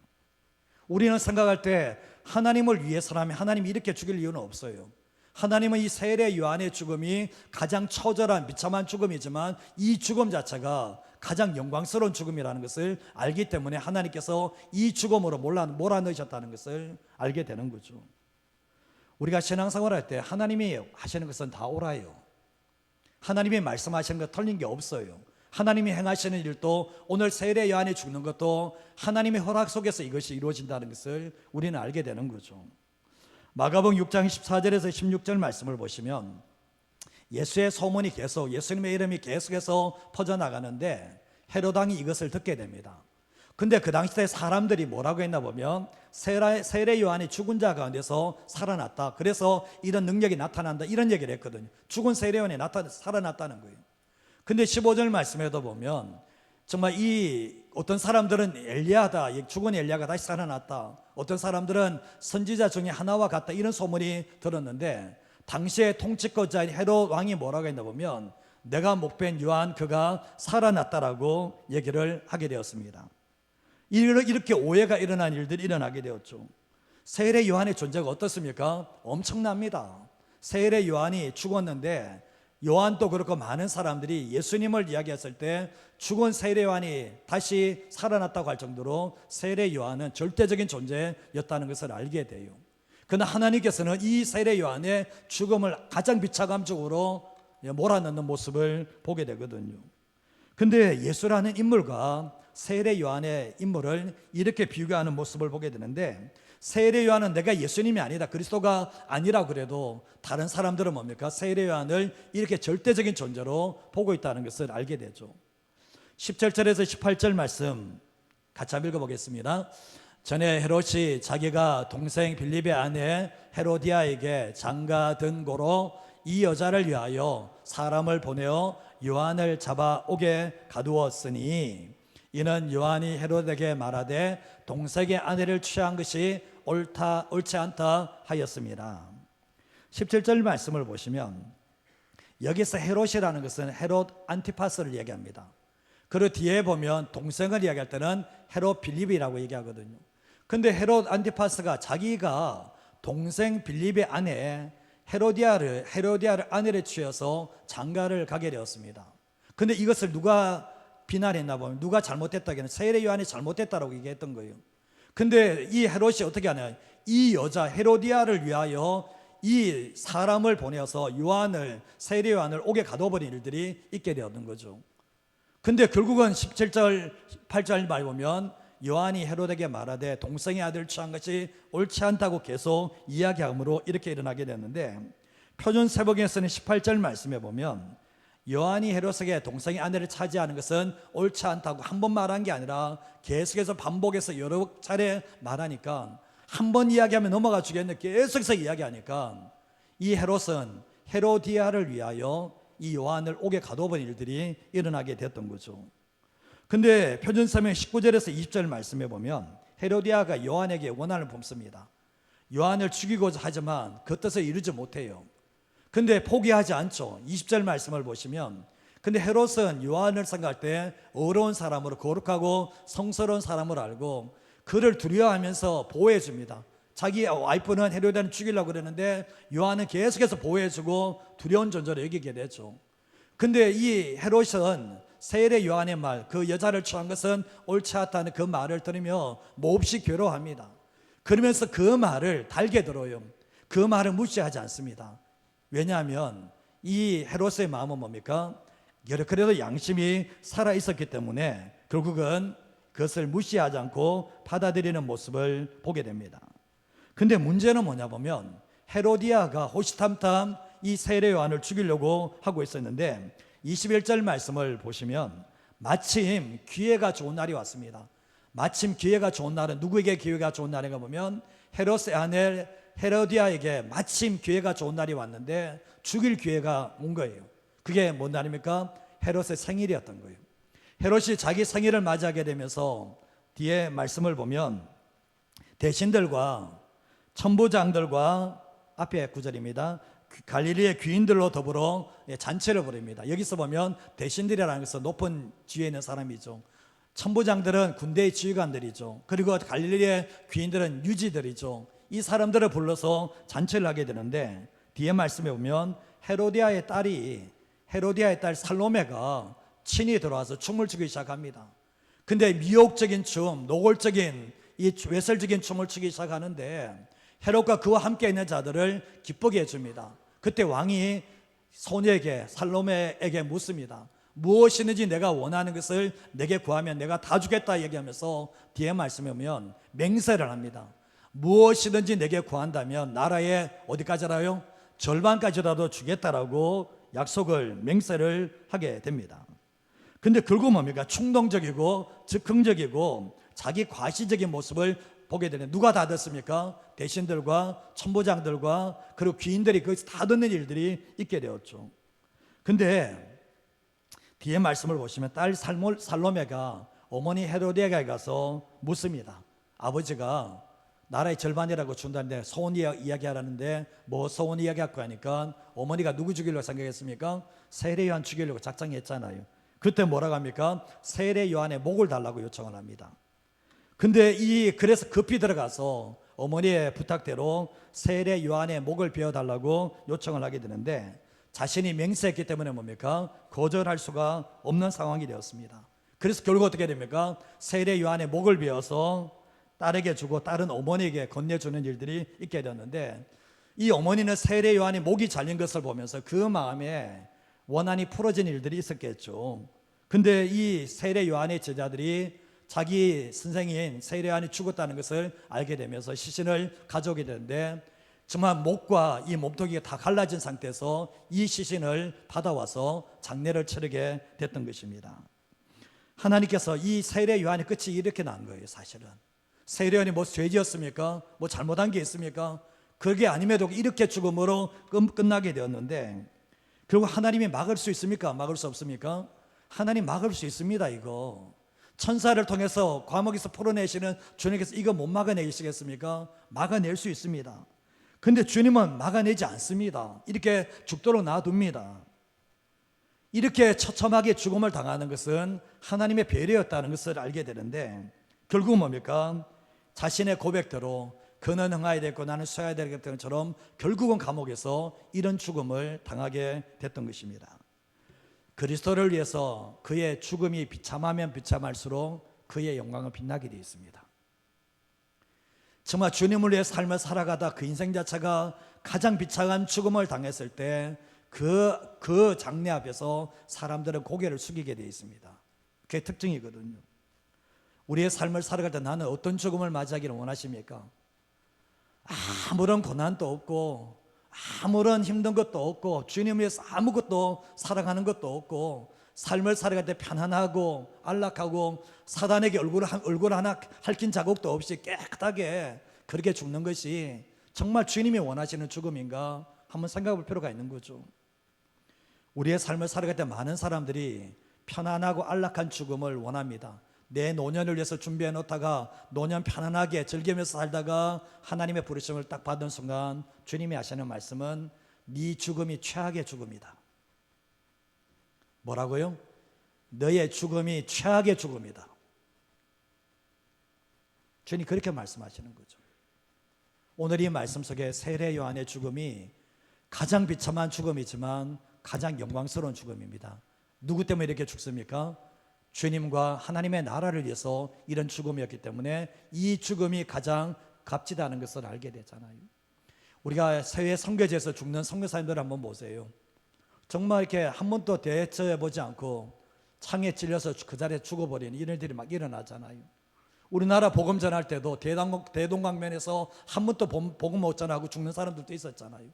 우리는 생각할 때 하나님을 위해서라면 하나님이 이렇게 죽일 이유는 없어요. 하나님은 이 세례 요한의 죽음이 가장 처절한 비참한 죽음이지만 이 죽음 자체가 가장 영광스러운 죽음이라는 것을 알기 때문에 하나님께서 이 죽음으로 몰아넣으셨다는 것을 알게 되는 거죠. 우리가 신앙생활할 때 하나님이 하시는 것은 다 옳아요. 하나님이 말씀하시는 것 틀린 게 없어요. 하나님이 행하시는 일도, 오늘 세례 요한이 죽는 것도 하나님의 허락 속에서 이것이 이루어진다는 것을 우리는 알게 되는 거죠. 마가복음 6장 14절에서 16절 말씀을 보시면 예수의 소문이 계속, 예수님의 이름이 계속해서 퍼져나가는데 헤롯 왕이 이것을 듣게 됩니다. 근데 그 당시에 사람들이 뭐라고 했나 보면 세례 요한이 죽은 자 가운데서 살아났다, 그래서 이런 능력이 나타난다, 이런 얘기를 했거든요. 죽은 세례 요한이 살아났다는 거예요. 근데 15절 말씀에도 보면 정말 이 어떤 사람들은 엘리야다, 죽은 엘리야가 다시 살아났다, 어떤 사람들은 선지자 중에 하나와 같다, 이런 소문이 들었는데 당시의 통치권자인 헤롯 왕이 뭐라고 했나 보면 내가 목배인 요한 그가 살아났다라고 얘기를 하게 되었습니다. 이렇게 오해가 일어난 일들이 일어나게 되었죠. 세례 요한의 존재가 어떻습니까? 엄청납니다. 세례 요한이 죽었는데 요한도 그렇고 많은 사람들이 예수님을 이야기했을 때 죽은 세례 요한이 다시 살아났다고 할 정도로 세례 요한은 절대적인 존재였다는 것을 알게 돼요. 그러나 하나님께서는 이 세례 요한의 죽음을 가장 비차감적으로 몰아넣는 모습을 보게 되거든요. 근데 예수라는 인물과 세례 요한의 인물을 이렇게 비교하는 모습을 보게 되는데, 세례 요한은 내가 예수님이 아니다, 그리스도가 아니라 그래도 다른 사람들은 뭡니까? 세례 요한을 이렇게 절대적인 존재로 보고 있다는 것을 알게 되죠. 17절에서 18절 말씀 같이 한번 읽어보겠습니다. 전에 헤롯이 자기가 동생 빌립의 아내 헤로디아에게 장가든 고로 이 여자를 위하여 사람을 보내어 요한을 잡아오게 가두었으니, 이는 요한이 헤롯에게 말하되 동생의 아내를 취한 것이 옳지 않다 하였습니다. 17절 말씀을 보시면 여기서 헤롯이라는 것은 헤롯 안티파스를 얘기합니다. 그리고 뒤에 보면 동생을 이야기할 때는 헤롯 빌립이라고 얘기하거든요. 근데 헤롯 안티파스가 자기가 동생 빌립의 아내 헤로디아를 아내를 취해서 장가를 가게 되었습니다. 근데 이것을 누가 비난했나 보면, 누가 잘못했다기는 세례 요한이 잘못했다라고 얘기했던 거예요. 근데 이 헤롯이 어떻게 하냐, 이 여자 헤로디아를 위하여 이 사람을 보내서 세례 요한을 옥에 가둬버린 일들이 있게 되었던 거죠. 근데 결국은 17절 8절 말 보면 요한이 헤롯에게 말하되 동생의 아들을 취한 것이 옳지 않다고 계속 이야기함으로 이렇게 일어나게 됐는데, 표준 세복에서는 18절 말씀에 보면 요한이 헤롯에게 동생의 아내를 차지하는 것은 옳지 않다고 한 번 말한 게 아니라 계속해서 반복해서 여러 차례 말하니까, 한 번 이야기하면 넘어가 주겠는데 계속해서 이야기하니까 이 헤롯은 헤로디아를 위하여 이 요한을 옥에 가둬버린 일들이 일어나게 됐던 거죠. 근데 표준서명 19절에서 20절 말씀에 보면 헤로디아가 요한에게 원한을 품습니다. 요한을 죽이고자 하지만 그 뜻을 이루지 못해요. 근데 포기하지 않죠. 20절 말씀을 보시면, 근데 헤롯은 요한을 생각할 때 어려운 사람으로, 거룩하고 성스러운 사람으로 알고 그를 두려워하면서 보호해 줍니다. 자기 와이프는 헤로디아를 죽이려고 그러는데 요한은 계속해서 보호해주고 두려운 존재로 여기게 되죠. 근데 이 헤롯은 세례 요한의 말, 그 여자를 취한 것은 옳지 않다는 그 말을 들으며 몹시 괴로워합니다. 그러면서 그 말을 달게 들어요. 그 말을 무시하지 않습니다. 왜냐하면 이 헤롯의 마음은 뭡니까? 그래도 양심이 살아있었기 때문에 결국은 그것을 무시하지 않고 받아들이는 모습을 보게 됩니다. 근데 문제는 뭐냐 보면 헤로디아가 호시탐탐 이 세례 요한을 죽이려고 하고 있었는데, 21절 말씀을 보시면 마침 기회가 좋은 날이 왔습니다. 마침 기회가 좋은 날은 누구에게 기회가 좋은 날인가 보면 헤롯의 아내 헤로디아에게 마침 기회가 좋은 날이 왔는데 죽일 기회가 온 거예요. 그게 뭔 날입니까? 헤롯의 생일이었던 거예요. 헤롯이 자기 생일을 맞이하게 되면서 뒤에 말씀을 보면 대신들과 천부장들과, 앞에 구절입니다, 갈릴리의 귀인들로 더불어 잔치를 벌입니다. 여기서 보면 대신들이라는 것은 높은 지위에 있는 사람이죠. 천부장들은 군대의 지휘관들이죠. 그리고 갈릴리의 귀인들은 유지들이죠. 이 사람들을 불러서 잔치를 하게 되는데, 뒤에 말씀에 보면 헤로디아의 딸 살로메가 친히 들어와서 춤을 추기 시작합니다. 근데 미혹적인 춤, 노골적인 이 외설적인 춤을 추기 시작하는데 헤롯과 그와 함께 있는 자들을 기쁘게 해줍니다. 그때 왕이 소녀에게, 살로메에게 묻습니다. 무엇이든지 내가 원하는 것을 내게 구하면 내가 다 주겠다 얘기하면서 뒤에 말씀에 보면 맹세를 합니다. 무엇이든지 내게 구한다면 나라의 어디까지라요? 절반까지라도 주겠다라고 약속을, 맹세를 하게 됩니다. 근데 결국 뭡니까? 충동적이고 즉흥적이고 자기 과시적인 모습을 보게 되는, 누가 다 듣습니까? 대신들과 천부장들과 그리고 귀인들이 거기서 다 듣는 일들이 있게 되었죠. 근데 뒤에 말씀을 보시면 딸 살로메가 어머니 헤로디아에 가서 묻습니다. 아버지가 나라의 절반이라고 준다는데 소원 이야기하라는데 뭐 소원 이야기할까 하니까 어머니가 누구 죽이려고 생각했습니까? 세례 요한 죽이려고 작정했잖아요. 그때 뭐라고 합니까? 세례 요한의 목을 달라고 요청을 합니다. 근데 그래서 급히 들어가서 어머니의 부탁대로 세례 요한의 목을 베어달라고 요청을 하게 되는데, 자신이 맹세했기 때문에 뭡니까? 거절할 수가 없는 상황이 되었습니다. 그래서 결국 어떻게 됩니까? 세례 요한의 목을 베어서 딸에게 주고 딸은 어머니에게 건네주는 일들이 있게 되었는데, 이 어머니는 세례 요한이 목이 잘린 것을 보면서 그 마음에 원한이 풀어진 일들이 있었겠죠. 근데 이 세례 요한의 제자들이 자기 선생인 세례 요한이 죽었다는 것을 알게 되면서 시신을 가져오게 되는데, 정말 목과 이 몸통이 다 갈라진 상태에서 이 시신을 받아와서 장례를 치르게 됐던 것입니다. 하나님께서 이 세례 요한의 끝이 이렇게 난 거예요. 사실은 세례 요한이 뭐 죄지었습니까? 뭐 잘못한 게 있습니까? 그게 아님에도 이렇게 죽음으로 끝나게 되었는데, 결국 하나님이 막을 수 있습니까? 막을 수 없습니까? 하나님 막을 수 있습니다. 이거 천사를 통해서 과목에서 풀어내시는 주님께서 이거 못 막아내시겠습니까? 막아낼 수 있습니다. 근데 주님은 막아내지 않습니다. 이렇게 죽도록 놔둡니다. 이렇게 처참하게 죽음을 당하는 것은 하나님의 배려였다는 것을 알게 되는데, 결국 뭡니까? 자신의 고백대로 그는 흥하야 되고 나는 쉬어야 될 것처럼 결국은 감옥에서 이런 죽음을 당하게 됐던 것입니다. 그리스도를 위해서 그의 죽음이 비참하면 비참할수록 그의 영광은 빛나게 되어 있습니다. 정말 주님을 위해 삶을 살아가다 그 인생 자체가 가장 비참한 죽음을 당했을 때 그 장례 앞에서 사람들은 고개를 숙이게 되어 있습니다. 그게 특징이거든요. 우리의 삶을 살아갈 때 나는 어떤 죽음을 맞이하기를 원하십니까? 아무런 고난도 없고 아무런 힘든 것도 없고 주님 위해서 아무것도 살아가는 것도 없고 삶을 살아갈 때 편안하고 안락하고 사단에게 얼굴 하나 핥힌 자국도 없이 깨끗하게 그렇게 죽는 것이 정말 주님이 원하시는 죽음인가 한번 생각해 볼 필요가 있는 거죠. 우리의 삶을 살아갈 때 많은 사람들이 편안하고 안락한 죽음을 원합니다. 내 노년을 위해서 준비해 놓다가 노년 편안하게 즐기면서 살다가 하나님의 부르심을 딱 받은 순간 주님이 하시는 말씀은 네 죽음이 최악의 죽음이다. 뭐라고요? 너의 죽음이 최악의 죽음이다. 주님 그렇게 말씀하시는 거죠. 오늘 이 말씀 속에 세례 요한의 죽음이 가장 비참한 죽음이지만 가장 영광스러운 죽음입니다. 누구 때문에 이렇게 죽습니까? 주님과 하나님의 나라를 위해서 이런 죽음이었기 때문에 이 죽음이 가장 값지다는 것을 알게 되잖아요. 우리가 세계 선교지에서 죽는 선교사님들 한번 보세요. 정말 이렇게 한 번도 대처해 보지 않고 창에 찔려서 그 자리에 죽어버리는 이런 일들이 막 일어나잖아요. 우리나라 복음 전할 때도 대동강변에서 한 번도 복음 못 전하고 죽는 사람들도 있었잖아요.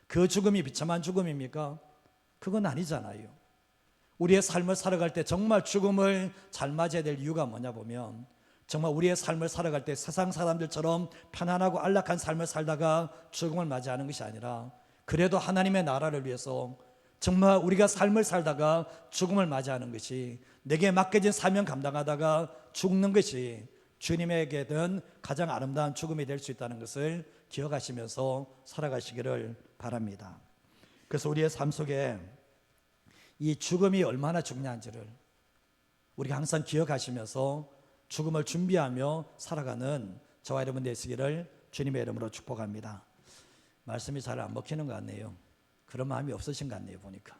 그 죽음이 비참한 죽음입니까? 그건 아니잖아요. 우리의 삶을 살아갈 때 정말 죽음을 잘 맞아야 될 이유가 뭐냐 보면, 정말 우리의 삶을 살아갈 때 세상 사람들처럼 편안하고 안락한 삶을 살다가 죽음을 맞이하는 것이 아니라, 그래도 하나님의 나라를 위해서 정말 우리가 삶을 살다가 죽음을 맞이하는 것이, 내게 맡겨진 사명 감당하다가 죽는 것이 주님에게는 가장 아름다운 죽음이 될 수 있다는 것을 기억하시면서 살아가시기를 바랍니다. 그래서 우리의 삶 속에 이 죽음이 얼마나 중요한지를 우리가 항상 기억하시면서 죽음을 준비하며 살아가는 저와 여러분 되시기를 주님의 이름으로 축복합니다. 말씀이 잘 안 먹히는 것 같네요. 그런 마음이 없으신 것 같네요 보니까.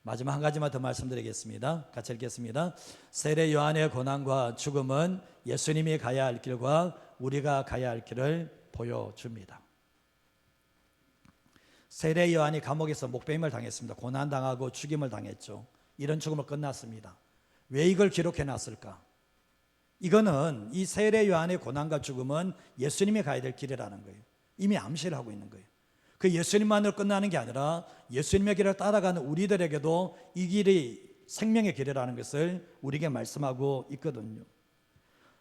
마지막 한 가지만 더 말씀드리겠습니다. 같이 읽겠습니다. 세례 요한의 고난과 죽음은 예수님이 가야 할 길과 우리가 가야 할 길을 보여줍니다. 세례 요한이 감옥에서 목배임을 당했습니다. 고난당하고 죽임을 당했죠. 이런 죽음을 끝났습니다. 왜 이걸 기록해 놨을까? 이거는 이 세례 요한의 고난과 죽음은 예수님이 가야 될 길이라는 거예요. 이미 암시를 하고 있는 거예요. 그 예수님만으로 끝나는 게 아니라 예수님의 길을 따라가는 우리들에게도 이 길이 생명의 길이라는 것을 우리에게 말씀하고 있거든요.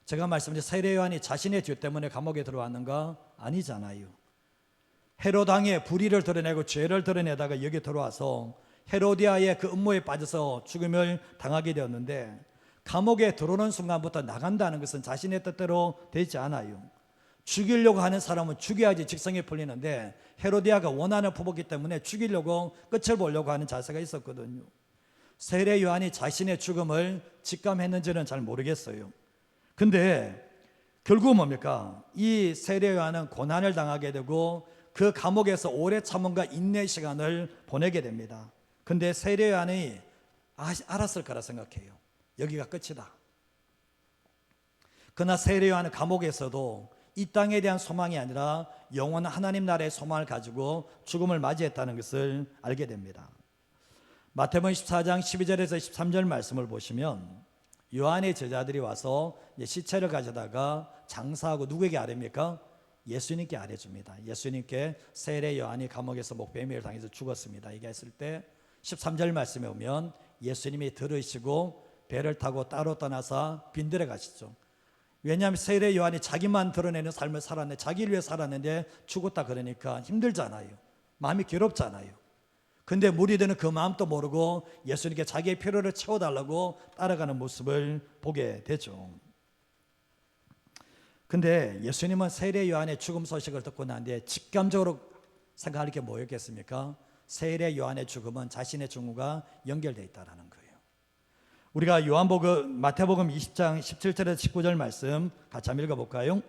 제가 말씀드린 세례 요한이 자신의 죄 때문에 감옥에 들어왔는가? 아니잖아요. 헤롯 왕의 불의를 드러내고 죄를 드러내다가 여기 들어와서 헤로디아의 그 음모에 빠져서 죽음을 당하게 되었는데, 감옥에 들어오는 순간부터 나간다는 것은 자신의 뜻대로 되지 않아요. 죽이려고 하는 사람은 죽여야지 직성이 풀리는데, 헤로디아가 원한을 품었기 때문에 죽이려고 끝을 보려고 하는 자세가 있었거든요. 세례 요한이 자신의 죽음을 직감했는지는 잘 모르겠어요. 근데 결국 뭡니까? 이 세례 요한은 고난을 당하게 되고 그 감옥에서 오래 참음과 인내 시간을 보내게 됩니다. 근데 세례 요한이 알았을 거라 생각해요. 여기가 끝이다. 그러나 세례 요한은 감옥에서도 이 땅에 대한 소망이 아니라 영원한 하나님 나라의 소망을 가지고 죽음을 맞이했다는 것을 알게 됩니다. 마태복음 14장 12절에서 13절 말씀을 보시면 요한의 제자들이 와서 시체를 가져다가 장사하고 누구에게 아뢰입니까? 예수님께 아뢰줍니다. 예수님께 세례 요한이 감옥에서 목베매를 당해서 죽었습니다. 얘기했을 때 13절 말씀에 오면 예수님이 들으시고 배를 타고 따로 떠나서 빈들에 가시죠. 왜냐하면 세례 요한이 자기만 드러내는 삶을 살았는데, 자기를 위해 살았는데 죽었다 그러니까 힘들잖아요. 마음이 괴롭잖아요. 근데 무리들은 그 마음도 모르고 예수님께 자기의 필요를 채워달라고 따라가는 모습을 보게 되죠. 근데 예수님은 세례 요한의 죽음 소식을 듣고 난 뒤에 직감적으로 생각할 게 뭐였겠습니까? 세례 요한의 죽음은 자신의 죽음과 연결되어 있다는 거예요. 우리가 마태복음 20장 17절에서 19절 말씀 같이 한번 읽어볼까요?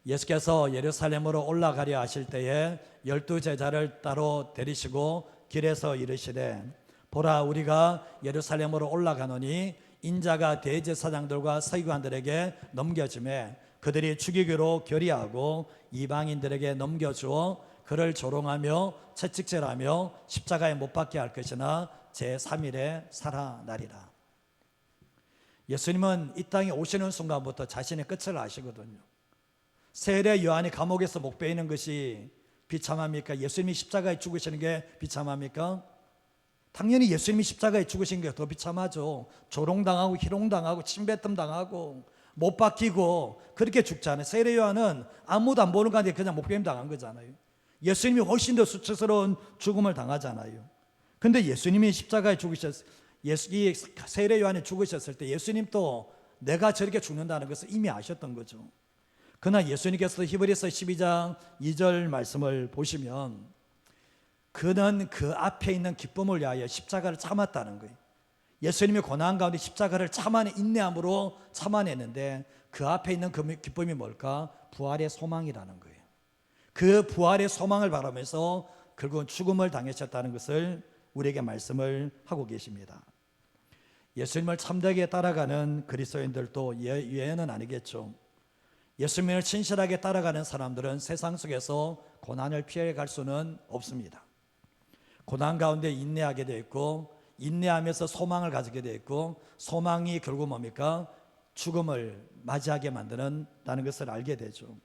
예수께서 예루살렘으로 올라가려 하실 때에 12 제자를 따로 데리시고 길에서 이르시되, 보라, 우리가 예루살렘으로 올라가노니 인자가 대제사장들과 서기관들에게 넘겨주매 그들이 죽이기로 결의하고 이방인들에게 넘겨주어 그를 조롱하며 채찍질하며 십자가에 못 박게 할 것이나 제3일에 살아나리라. 예수님은 이 땅에 오시는 순간부터 자신의 끝을 아시거든요. 세례 요한이 감옥에서 목 베이는 것이 비참합니까? 예수님이 십자가에 죽으시는 게 비참합니까? 당연히 예수님이 십자가에 죽으신 게 더 비참하죠. 조롱당하고 희롱당하고 침뱉음 당하고 못 박히고 그렇게 죽잖아요. 세례 요한은 아무도 안 보는 가운데 그냥 목베임 당한 거잖아요. 예수님이 훨씬 더 수치스러운 죽음을 당하잖아요. 근데 예수님이 십자가에 이 세례 요한이 죽으셨을 때 예수님도 내가 저렇게 죽는다는 것을 이미 아셨던 거죠. 그러나 예수님께서 히브리서 12장 2절 말씀을 보시면 그는 그 앞에 있는 기쁨을 위하여 십자가를 참았다는 거예요. 예수님이 고난 가운데 십자가를 인내함으로 참아냈는데 그 앞에 있는 그 기쁨이 뭘까? 부활의 소망이라는 거예요. 그 부활의 소망을 바라면서 결국은 죽음을 당하셨다는 것을 우리에게 말씀을 하고 계십니다. 예수님을 참되게 따라가는 그리스도인들도 예외는 아니겠죠. 예수님을 신실하게 따라가는 사람들은 세상 속에서 고난을 피해갈 수는 없습니다. 고난 가운데 인내하게 되어 있고, 인내하면서 소망을 가지게 되어 있고, 소망이 결국 뭡니까? 죽음을 맞이하게 만드는다는 것을 알게 되죠.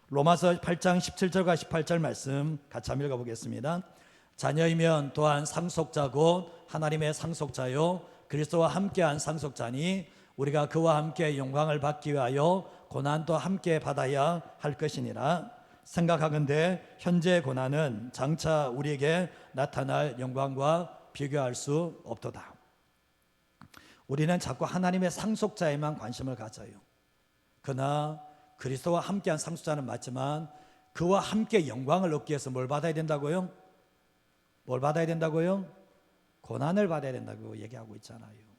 로마서 8장 17절과 18절 말씀 같이 한번 읽어보겠습니다. 자녀이면 또한 상속자고 하나님의 상속자요 그리스도와 함께한 상속자니 우리가 그와 함께 영광을 받기 위하여 고난도 함께 받아야 할 것이니라. 생각하건대 현재 고난은 장차 우리에게 나타날 영광과 비교할 수 없도다. 우리는 자꾸 하나님의 상속자에만 관심을 가져요. 그러나 그리스도와 함께한 상속자는 맞지만 그와 함께 영광을 얻기 위해서 뭘 받아야 된다고요? 뭘 받아야 된다고요? 고난을 받아야 된다고 얘기하고 있잖아요.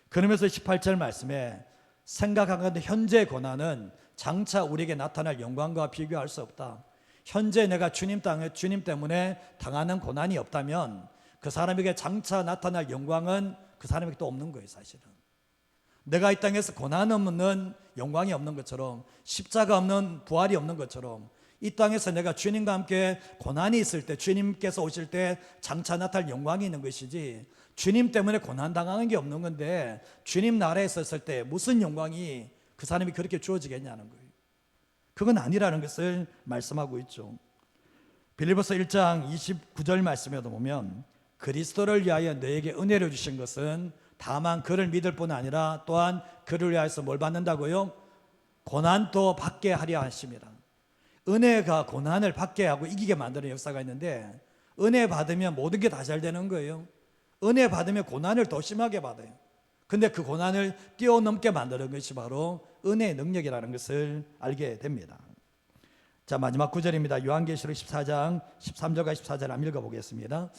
그러면서 18절 말씀에 생각하건대 현재 고난은 장차 우리에게 나타날 영광과 비교할 수 없다. 현재 내가 주님 때문에 당하는 고난이 없다면 그 사람에게 장차 나타날 영광은 그 사람에게 또 없는 거예요. 사실은 내가 이 땅에서 고난 없는 영광이 없는 것처럼, 십자가 없는 부활이 없는 것처럼, 이 땅에서 내가 주님과 함께 고난이 있을 때, 주님께서 오실 때 장차 나타날 영광이 있는 것이지, 주님 때문에 고난 당하는 게 없는 건데 주님 나라에 있었을 때 무슨 영광이 그 사람이 그렇게 주어지겠냐는 거예요. 그건 아니라는 것을 말씀하고 있죠. 빌립보서 1장 29절 말씀에도 보면 그리스도를 위하여 너에게 은혜를 주신 것은 다만 그를 믿을 뿐 아니라 또한 그를 위하여서 뭘 받는다고요? 고난도 받게 하려 하십니다. 은혜가 고난을 받게 하고 이기게 만드는 역사가 있는데, 은혜 받으면 모든 게 다 잘 되는 거예요. 은혜 받으면 고난을 더 심하게 받아요. 근데 그 고난을 뛰어넘게 만드는 것이 바로 은혜의 능력이라는 것을 알게 됩니다. 자, 마지막 구절입니다. 요한계시록 14장 13절과 14절 한번 읽어보겠습니다.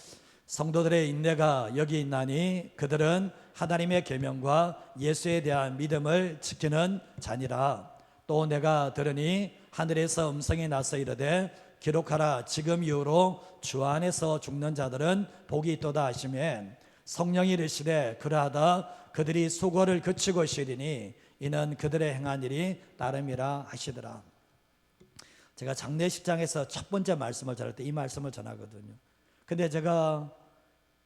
성도들의 인내가 여기 있나니 그들은 하나님의 계명과 예수에 대한 믿음을 지키는 자니라. 또 내가 들으니 하늘에서 음성이 나서 이르되 기록하라. 지금 이후로 주 안에서 죽는 자들은 복이 있도다 하시매 성령이 이르시되 그러하다. 그들이 수고를 그치고 쉬리니 이는 그들의 행한 일이 따름이라 하시더라. 제가 장례식장에서 첫 번째 말씀을 전할 때 이 말씀을 전하거든요. 근데 제가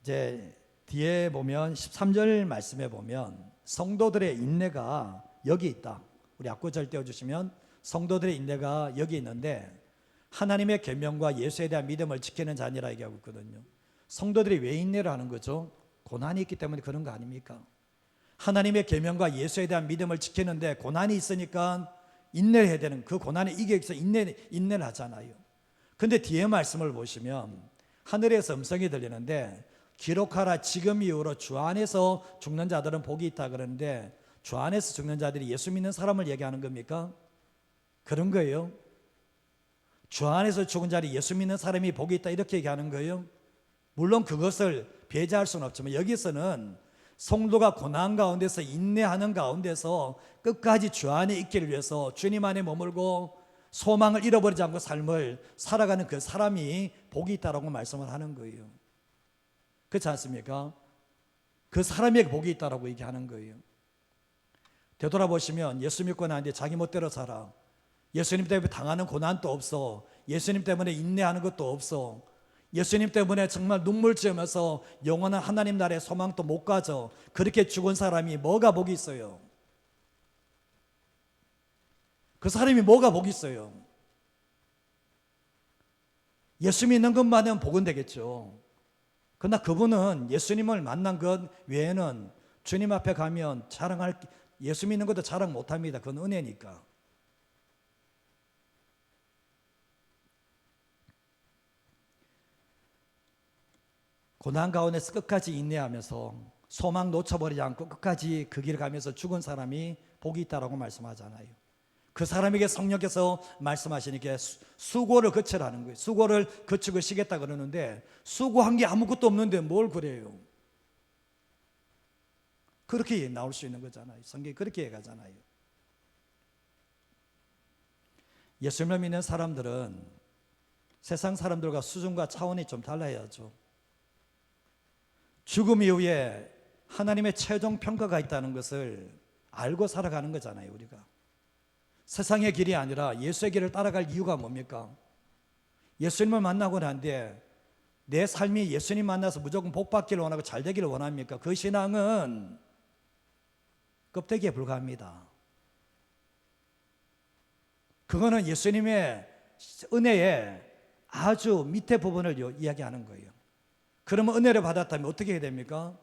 이제 뒤에 보면 13절 말씀에 보면 성도들의 인내가 여기 있다. 우리 앞구절 떼어주시면 성도들의 인내가 여기 있는데 하나님의 계명과 예수에 대한 믿음을 지키는 자니라 얘기하고 있거든요. 성도들이 왜 인내를 하는 거죠? 고난이 있기 때문에 그런 거 아닙니까? 하나님의 계명과 예수에 대한 믿음을 지키는데 고난이 있으니까 인내를 해야 되는, 그 고난에 이기기 위해서 인내를 하잖아요. 근데 뒤에 말씀을 보시면 하늘에서 음성이 들리는데 기록하라, 지금 이후로 주 안에서 죽는 자들은 복이 있다 그러는데 주 안에서 죽는 자들이 예수 믿는 사람을 얘기하는 겁니까? 그런 거예요. 주 안에서 죽은 자리 예수 믿는 사람이 복이 있다 이렇게 얘기하는 거예요. 물론 그것을 배제할 수는 없지만 여기서는 성도가 고난 가운데서 인내하는 가운데서 끝까지 주 안에 있기를 위해서 주님 안에 머물고 소망을 잃어버리지 않고 삶을 살아가는 그 사람이 복이 있다라고 말씀을 하는 거예요. 그렇지 않습니까? 그 사람에게 복이 있다라고 얘기하는 거예요. 되돌아보시면 예수 믿고 나는데 자기 멋대로 살아. 예수님 때문에 당하는 고난도 없어. 예수님 때문에 인내하는 것도 없어. 예수님 때문에 정말 눈물 지으면서 영원한 하나님 나라의 소망도 못 가져. 그렇게 죽은 사람이 뭐가 복이 있어요? 그 사람이 뭐가 복이 있어요? 예수 믿는 것만은 복은 되겠죠. 그러나 그분은 예수님을 만난 것 외에는 주님 앞에 가면 자랑할, 예수 믿는 것도 자랑 못합니다. 그건 은혜니까. 고난 가운데서 끝까지 인내하면서 소망 놓쳐버리지 않고 끝까지 그 길을 가면서 죽은 사람이 복이 있다라고 말씀하잖아요. 그 사람에게 성령께서 말씀하시니까 수고를 거치라는 거예요. 수고를 거치고 쉬겠다 그러는데 수고한 게 아무것도 없는데 뭘 그래요? 그렇게 나올 수 있는 거잖아요. 성경이 그렇게 얘기하잖아요. 예수님을 믿는 사람들은 세상 사람들과 수준과 차원이 좀 달라야죠. 죽음 이후에 하나님의 최종 평가가 있다는 것을 알고 살아가는 거잖아요. 우리가 세상의 길이 아니라 예수의 길을 따라갈 이유가 뭡니까? 예수님을 만나고 난 뒤에 내 삶이 예수님 만나서 무조건 복 받기를 원하고 잘 되기를 원합니까? 그 신앙은 껍데기에 불과합니다. 그거는 예수님의 은혜의 아주 밑에 부분을 이야기하는 거예요. 그러면 은혜를 받았다면 어떻게 해야 됩니까?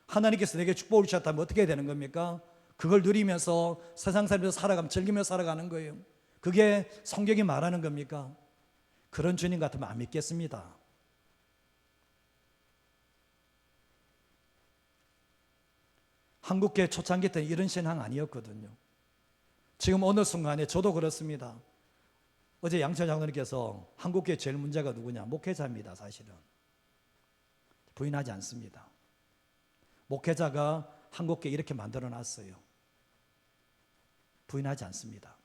하나님께서 내게 축복을 주셨다면 어떻게 해야 되는 겁니까? 그걸 누리면서 세상 살면서 살아가면 즐기면서 살아가는 거예요. 그게 성경이 말하는 겁니까? 그런 주님 같으면 안 믿겠습니다. 한국교회 초창기 때는 이런 신앙 아니었거든요. 지금 어느 순간에 저도 그렇습니다. 어제 양철 장로님께서 한국교회 제일 문제가 누구냐? 목회자입니다. 사실은 부인하지 않습니다. 목회자가 한국교회 이렇게 만들어 놨어요. 부인하지 않습니다.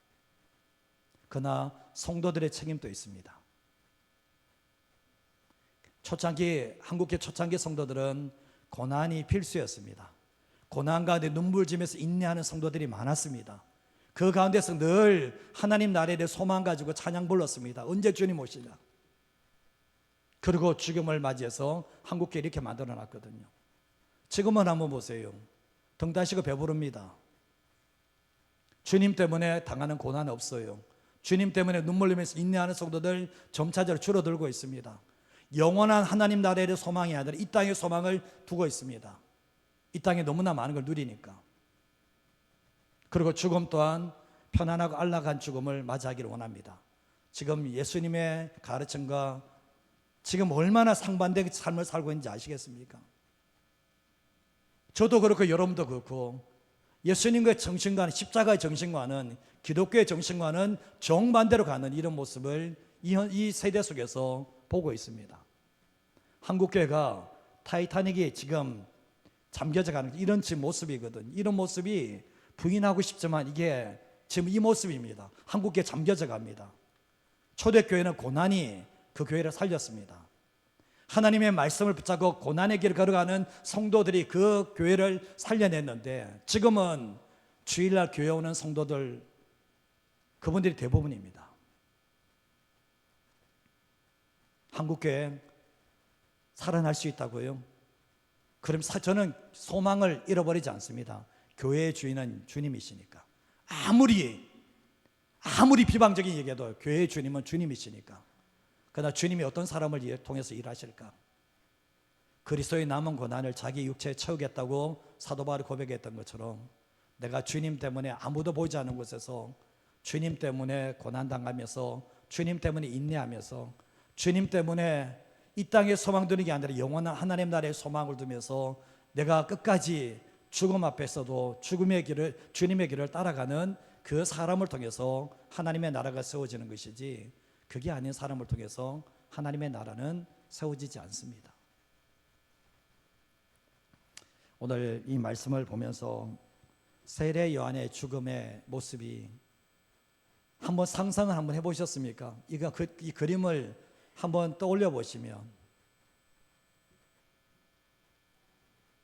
그러나 성도들의 책임도 있습니다. 한국교회 초창기 성도들은 고난이 필수였습니다. 고난 가운데 눈물 지면서 인내하는 성도들이 많았습니다. 그 가운데서 늘 하나님 나라에 대해 소망 가지고 찬양 불렀습니다. 언제 주님 오시냐. 그리고 죽음을 맞이해서 한국교회 이렇게 만들어 놨거든요. 지금은 한번 보세요. 등 따시고 배부릅니다. 주님 때문에 당하는 고난 없어요. 주님 때문에 눈물 흘리면서 인내하는 성도들 점차적으로 줄어들고 있습니다. 영원한 하나님 나라에 대해 소망이 아니라 이 땅의 소망을 두고 있습니다. 이 땅에 너무나 많은 걸 누리니까. 그리고 죽음 또한 편안하고 안락한 죽음을 맞이하기를 원합니다. 지금 예수님의 가르침과 지금 얼마나 상반된 삶을 살고 있는지 아시겠습니까? 저도 그렇고 여러분도 그렇고 예수님의 정신과는, 십자가의 정신과는, 기독교의 정신과는 정반대로 가는 이런 모습을 이 세대 속에서 보고 있습니다. 한국교회가 타이타닉이 지금 잠겨져 가는 이런 지금 모습이거든요. 이런 모습이 부인하고 싶지만 이게 지금 이 모습입니다. 한국교회 잠겨져 갑니다. 초대교회는 고난이 그 교회를 살렸습니다. 하나님의 말씀을 붙잡고 고난의 길을 걸어가는 성도들이 그 교회를 살려냈는데 지금은 주일날 교회 오는 성도들, 그분들이 대부분입니다. 한국교회 살아날 수 있다고요? 그럼 저는 소망을 잃어버리지 않습니다. 교회의 주인은 주님이시니까. 아무리 비방적인 얘기해도 교회의 주님은 주님이시니까. 그러나 주님이 어떤 사람을 통해서 일하실까? 그리스도의 남은 고난을 자기 육체에 채우겠다고 사도 바울이 고백했던 것처럼, 내가 주님 때문에 아무도 보지 않는 곳에서 주님 때문에 고난당하면서, 주님 때문에 인내하면서, 주님 때문에 이 땅에 소망 두는 게 아니라 영원한 하나님 나라의 소망을 두면서 내가 끝까지 죽음 앞에서도 주님의 길을 따라가는 그 사람을 통해서 하나님의 나라가 세워지는 것이지, 그게 아닌 사람을 통해서 하나님의 나라는 세워지지 않습니다. 오늘 이 말씀을 보면서 세례 요한의 죽음의 모습이 한번 상상을 한번 해보셨습니까? 이 그림을 한번 떠올려 보시면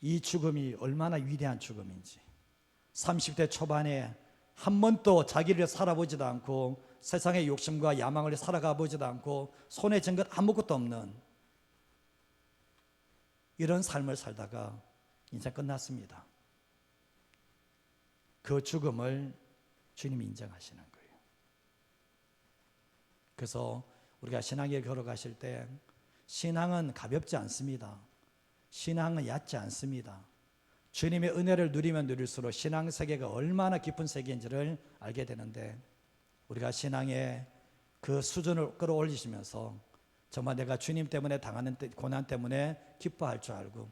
이 죽음이 얼마나 위대한 죽음인지, 30대 초반에 한 번도 자기를 살아보지도 않고 세상의 욕심과 야망을 살아가 보지도 않고 손에 쥔 것 아무것도 없는 이런 삶을 살다가 인생 끝났습니다. 그 죽음을 주님이 인정하시는 거예요. 그래서 우리가 신앙에 걸어가실 때 신앙은 가볍지 않습니다. 신앙은 얕지 않습니다. 주님의 은혜를 누리면 누릴수록 신앙 세계가 얼마나 깊은 세계인지를 알게 되는데, 우리가 신앙의 그 수준을 끌어올리시면서 정말 내가 주님 때문에 당하는 고난 때문에 기뻐할 줄 알고,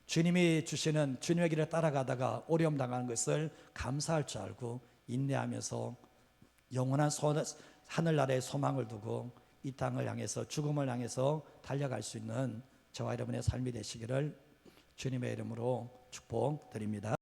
주님이 주시는 주님의 길을 따라가다가 어려움 당하는 것을 감사할 줄 알고 인내하면서 영원한 하늘나라의 소망을 두고 이 땅을 향해서, 죽음을 향해서 달려갈 수 있는 저와 여러분의 삶이 되시기를 주님의 이름으로 축복드립니다.